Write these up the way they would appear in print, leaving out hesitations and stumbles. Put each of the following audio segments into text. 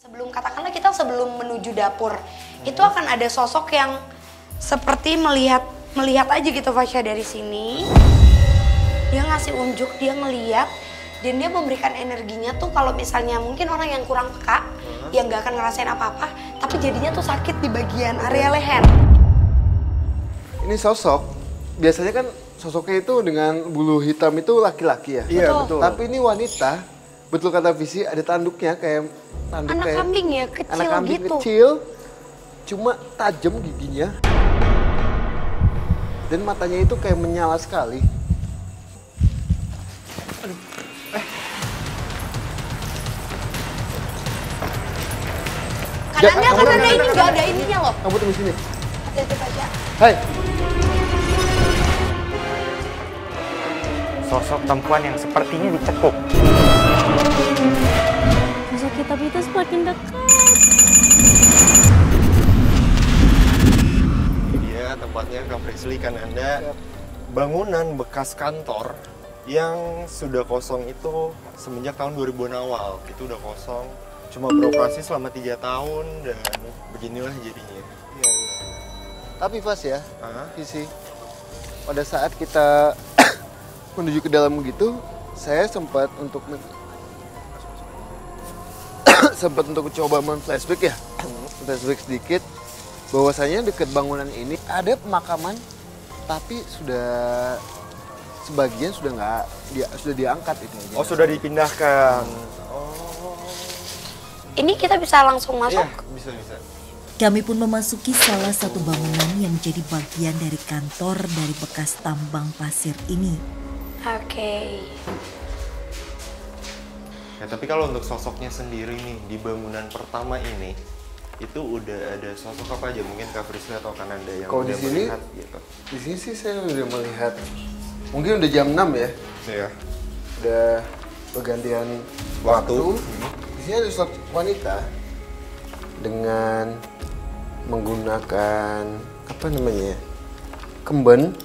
Sebelum menuju dapur, itu akan ada sosok yang seperti melihat aja gitu Fasya dari sini. Dia ngasih unjuk, dia ngeliat, dan dia memberikan energinya tuh kalau misalnya mungkin orang yang kurang peka, yang nggak akan ngerasain apa-apa, tapi jadinya tuh sakit di bagian area leher. Ini sosok, biasanya kan sosoknya itu dengan bulu hitam itu laki-laki ya? Iya, betul. Tapi ini wanita, betul kata Visi, ada tanduknya kayak tanduk Anak kayak kambing ya, kecil anak kambing gitu. kecil, cuma tajam giginya. Dan matanya itu kayak menyala sekali. Aduh, Karena ini nggak ada ininya loh. Kamu tunggu sini. Hati-hati Fasya. Hai. Sosok perempuan yang sepertinya dicekuk. Sosok hitam itu semakin dekat. Iya, tempatnya Kak Frisly kan Anda. Bangunan bekas kantor yang sudah kosong itu semenjak tahun 2000-an awal. Itu udah kosong. Cuma beroperasi selama 3 tahun dan beginilah jadinya. Iya. Tapi Vas ya, Hah? Visi, pada saat kita menuju ke dalam begitu, saya sempat untuk coba men-flashback ya, flashback sedikit, bahwasanya dekat bangunan ini ada pemakaman, tapi sebagian sudah diangkat itu aja. Oh, sudah dipindahkan. Ini kita bisa langsung masuk. Iya, bisa. Kami pun memasuki salah satu bangunan yang menjadi bagian dari kantor dari bekas tambang pasir ini. Oke. Ya, tapi kalau untuk sosoknya sendiri nih di bangunan pertama ini, itu udah ada sosok apa aja? Mungkin Kak Frisly atau Kananda yang Kalau di udah sini, melihat gitu. Di sini sih saya udah melihat, mungkin udah jam 6 ya, Iya. udah pergantian waktu. Di sini ada sosok wanita dengan menggunakan kemben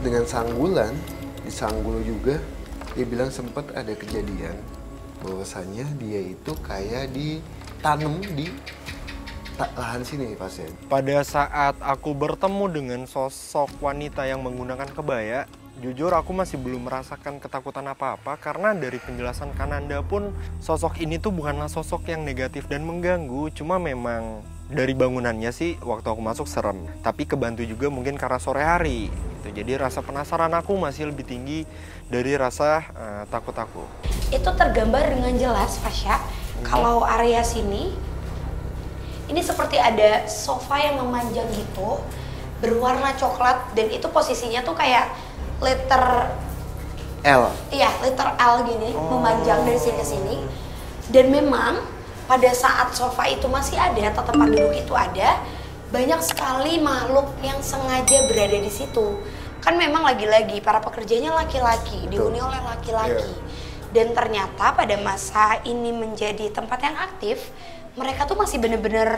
dengan sanggulan, disanggul juga. Dia bilang sempat ada kejadian bahwasanya dia itu kayak ditanam di lahan sini pasien. Pada saat aku bertemu dengan sosok wanita yang menggunakan kebaya, jujur aku masih belum merasakan ketakutan apa-apa karena dari penjelasan Kananda pun sosok ini tuh bukanlah sosok yang negatif dan mengganggu, cuma memang dari bangunannya sih waktu aku masuk serem, tapi kebantu juga mungkin karena sore hari gitu. Jadi rasa penasaran aku masih lebih tinggi dari rasa takut aku. Itu tergambar dengan jelas Fasya. Kalau area sini ini seperti ada sofa yang memanjang gitu, berwarna coklat, dan itu posisinya tuh kayak letter L. Iya, letter L gini, memanjang dari sini ke sini. Dan memang pada saat sofa itu masih ada atau tempat duduk itu ada, banyak sekali makhluk yang sengaja berada di situ. Kan memang lagi-lagi para pekerjanya laki-laki, dihuni oleh laki-laki. Dan ternyata pada masa ini menjadi tempat yang aktif, mereka tuh masih bener-bener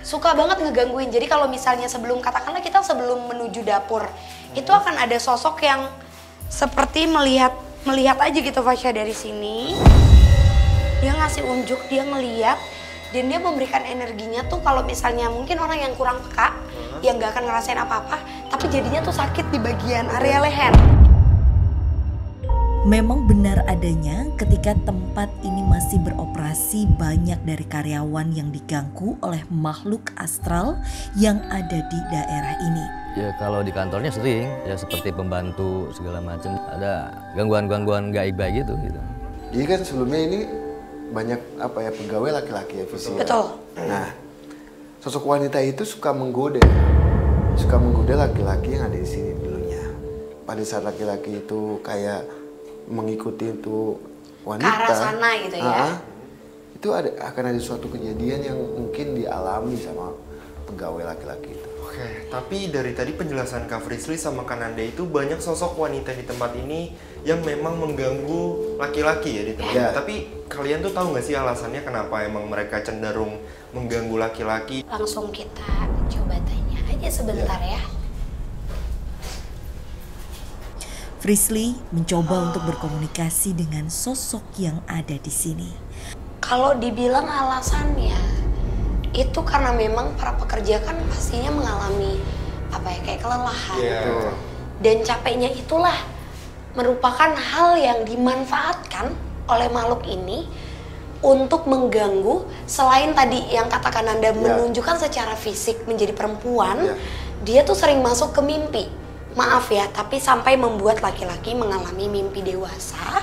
suka banget ngegangguin. Jadi kalau misalnya sebelum menuju dapur, itu akan ada sosok yang seperti melihat aja gitu Fasya dari sini. Dia ngasih unjuk, dia ngeliat, dan dia memberikan energinya tuh kalau misalnya mungkin orang yang kurang peka, yang nggak akan ngerasain apa-apa, tapi jadinya tuh sakit di bagian area leher. Memang benar adanya ketika tempat ini masih beroperasi, banyak dari karyawan yang diganggu oleh makhluk astral yang ada di daerah ini. Ya kalau di kantornya sering, ya seperti pembantu segala macam, ada gangguan-gangguan gaib-gaib gitu. Jadi kan sebelumnya ini banyak pegawai laki-laki ya Visi. Betul. Nah, sosok wanita itu suka menggoda laki-laki yang ada di sini dulunya. Pada saat laki-laki itu kayak mengikuti itu wanita ke arah sana gitu ya. Itu akan ada suatu kejadian yang mungkin dialami sama pegawai laki-laki itu. Oke, tapi dari tadi penjelasan Kak Frisly sama Kananda itu banyak sosok wanita di tempat ini yang memang mengganggu laki-laki ya di tempat ini. Tapi kalian tuh tahu nggak sih alasannya kenapa emang mereka cenderung mengganggu laki-laki? Langsung kita coba tanya aja sebentar ya. Frisly mencoba untuk berkomunikasi dengan sosok yang ada di sini. Kalau dibilang alasannya itu karena memang para pekerja kan pastinya mengalami kayak kelelahan. Betul. Dan capeknya itulah merupakan hal yang dimanfaatkan oleh makhluk ini untuk mengganggu. Selain tadi yang katakan Anda menunjukkan secara fisik menjadi perempuan, dia tuh sering masuk ke mimpi. Maaf ya, tapi sampai membuat laki-laki mengalami mimpi dewasa.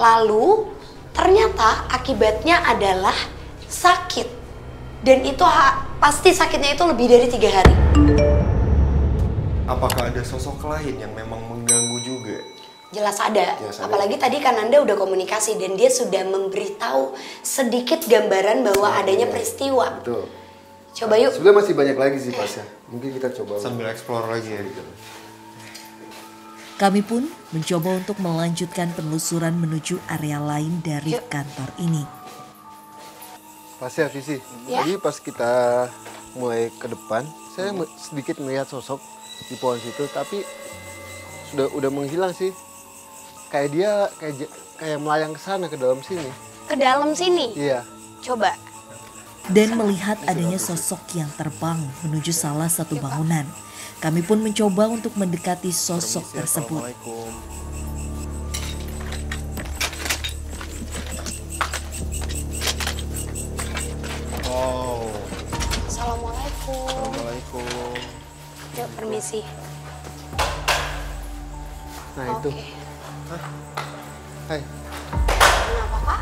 Lalu ternyata akibatnya adalah sakit. Dan itu pasti sakitnya itu lebih dari 3 hari. Apakah ada sosok lain yang memang mengganggu juga? Jelas ada. Jelas ada. Apalagi tadi kan Anda udah komunikasi dan dia sudah memberitahu sedikit gambaran bahwa adanya peristiwa. Betul. Coba yuk. Sebenarnya masih banyak lagi sih Pas ya. Mungkin kita coba Sambil explore lagi ya. Kami pun mencoba untuk melanjutkan penelusuran menuju area lain dari kantor ini. Pas ya Visi. Ya. Jadi pas kita mulai ke depan, saya sedikit melihat sosok di pohon situ, tapi udah menghilang sih. Kayak dia kayak melayang ke sana, ke dalam sini. Ke dalam sini. Iya. Coba. Dan melihat adanya sosok yang terbang menuju salah satu bangunan. Kami pun mencoba untuk mendekati sosok Permisi, tersebut. Assalamualaikum. Oh, Assalamualaikum. Assalamualaikum. Yuk, permisi. Nah itu. Oke. Hai. Kenapa, Pak?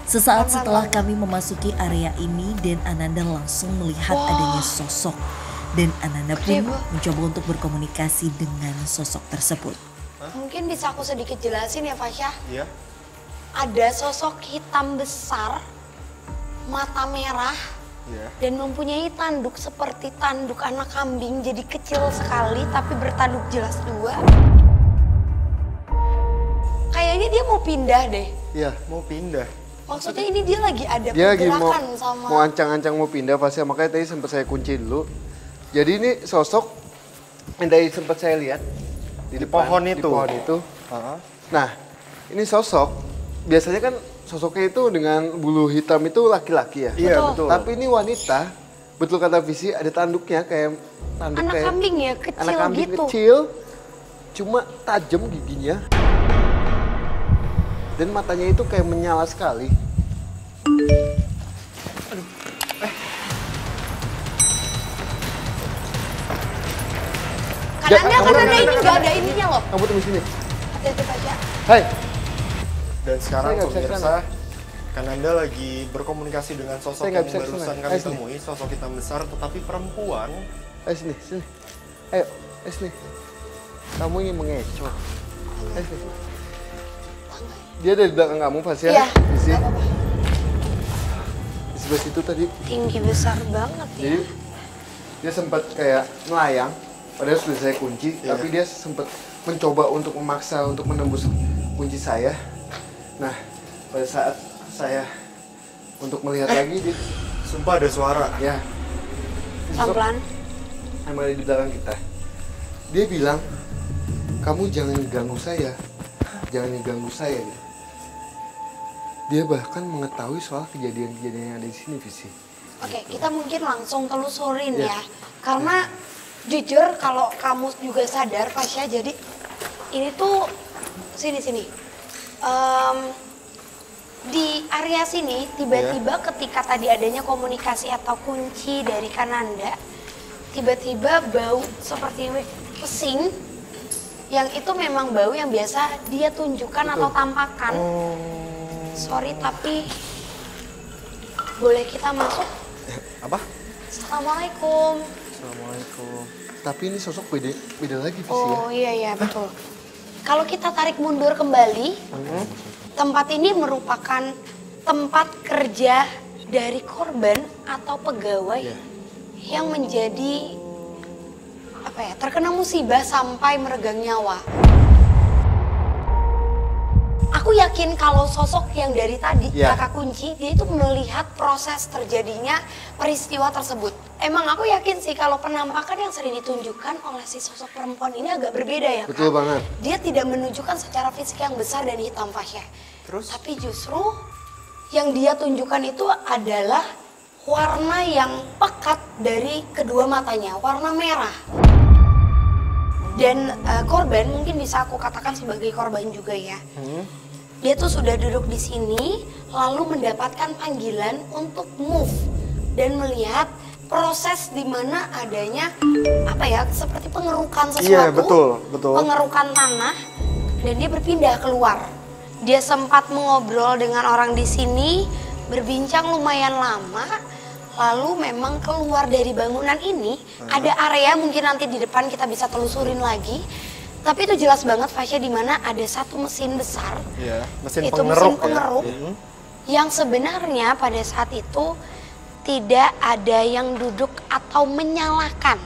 Sesaat setelah kami memasuki area ini dan Ananda langsung melihat adanya sosok. Dan Ananda pun mencoba untuk berkomunikasi dengan sosok tersebut. Mungkin bisa aku sedikit jelasin ya, Fasya. Iya. Ada sosok hitam besar, mata merah, dan mempunyai tanduk seperti tanduk anak kambing. Jadi kecil sekali tapi bertanduk jelas 2. Kayaknya dia mau pindah deh. Iya. Mau pindah. Maksudnya ini dia lagi ada Dia lagi pergerakan sama... mau ancang-ancang mau pindah Pas ya. Makanya tadi sempat saya kunci dulu. Jadi ini sosok yang tadi sempat saya lihat di depan, pohon di itu. pohon itu. Nah, ini sosok biasanya kan sosoknya itu dengan bulu hitam itu laki-laki ya. Iya, betul. Tapi ini wanita, betul kata Visi, ada tanduknya kayak tanduk Anak kayak kambing ya, kecil anak kambing gitu. kecil, cuma tajam giginya. Dan matanya itu kayak menyala sekali. Karena ini nggak ada ininya loh. Kamu tunggu sini. Hati-hati Fasya. Hai. Dan sekarang Saya nggak bisa pemirsa, Kananda lagi berkomunikasi dengan sosok Saya nggak yang bisa kesana. barusan kami Ayo sini. temui, sosok hitam besar tetapi perempuan. Ayo sini, sini. Ayo sini. Kamu ingin mengecoh. Ayo sini. Dia ada di belakang kamu, Pas ya? Iya, Di sini. nggak apa-apa. Di sebelah situ tadi. Tinggi besar banget ya. Jadi dia sempat kayak melayang, padahal sudah saya kunci, tapi dia sempat mencoba untuk memaksa untuk menembus kunci saya. Nah, pada saat saya untuk melihat lagi, dia Sumpah ada suara. ya Pelan-pelan. yang ada di belakang kita. Dia bilang, kamu jangan ganggu saya, jangan ganggu saya. Gitu. Dia bahkan mengetahui soal kejadian-kejadian yang ada di sini, Visi. Oke, kita mungkin langsung telusurin Iya. ya. Karena jujur kalau kamu juga sadar Fasya, jadi ini tuh sini. Di area sini tiba-tiba ketika tadi adanya komunikasi atau kunci dari Kananda, tiba-tiba bau seperti pesing yang itu memang bau yang biasa dia tunjukkan atau tampakkan. Sorry tapi boleh kita masuk? Apa? Assalamualaikum. Assalamualaikum. Tapi ini sosok beda lagi, Visi ya. Oh iya betul. Kalau kita tarik mundur kembali, tempat ini merupakan tempat kerja dari korban atau pegawai yang menjadi terkena musibah sampai meregang nyawa. Aku yakin kalau sosok yang dari tadi, kakak kunci, dia itu melihat proses terjadinya peristiwa tersebut. Emang aku yakin sih kalau penampakan yang sering ditunjukkan oleh si sosok perempuan ini agak berbeda ya, Kak. Betul banget. Dia tidak menunjukkan secara fisik yang besar dan hitam, Fasya. Terus? Tapi justru yang dia tunjukkan itu adalah warna yang pekat dari kedua matanya, warna merah. Dan korban mungkin bisa aku katakan sebagai korban juga ya. Dia tuh sudah duduk di sini, lalu mendapatkan panggilan untuk move dan melihat proses di mana adanya apa ya, seperti pengerukan sesuatu. Iya, betul. Pengerukan tanah, dan dia berpindah keluar. Dia sempat mengobrol dengan orang di sini, berbincang lumayan lama. Lalu memang keluar dari bangunan ini, ada area mungkin nanti di depan kita bisa telusurin lagi. Tapi itu jelas banget Fasya, di mana ada satu mesin besar. Iya, mesin itu pengeruk, mesin pengeruk yang sebenarnya pada saat itu tidak ada yang duduk atau menyalakan.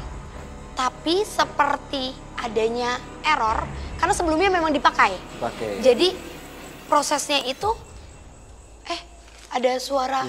Tapi seperti adanya error, karena sebelumnya memang dipakai. Jadi prosesnya itu, ada suara